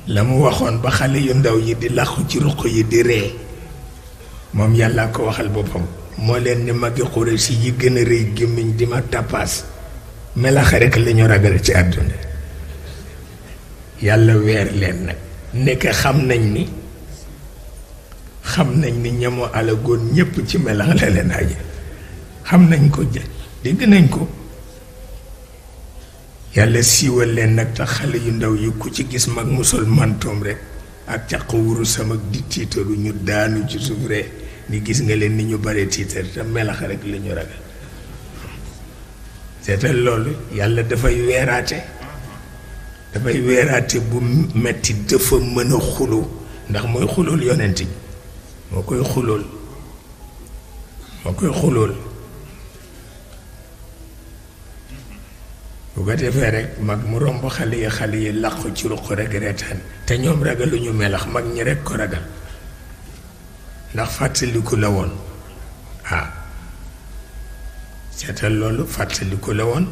la mu waxoon ba xale yu ndaw yi di làqu ci ruq yi di ree moom yàlla ko waxal boppam moo leen ni magi Quraysh yi gën a rëy gémmiñ di ma tappaas melax rek la ñu ragal ci àdduna yàlla weer leen nag nekk xam nañ ni ñamoo alagoon ñépp ci melax la leen aje xam nañ ko dégg nañ ko yàlla siiwal leen nag tax xale yu ndaw yi ku ci gis mag mu sol mantoom rek ak caq wuru sama di tiitaru ñu daanu ci suuf rek ni gis nga leen ni ñu bare tiitar te melax rek la ñu ragal seetal loolu yàlla dafay weeraate bu metti dafa mën a xuloo ndax mooy xulool yonent bi moo koy xulool bu ko defee rek mag mu romb xale yi làqu ci ruq rek reetaan te ñoom ragaluñu melax mag ñi rek ko ragal ndax fàttaliku la woon seetal loolu fàttaliku la woon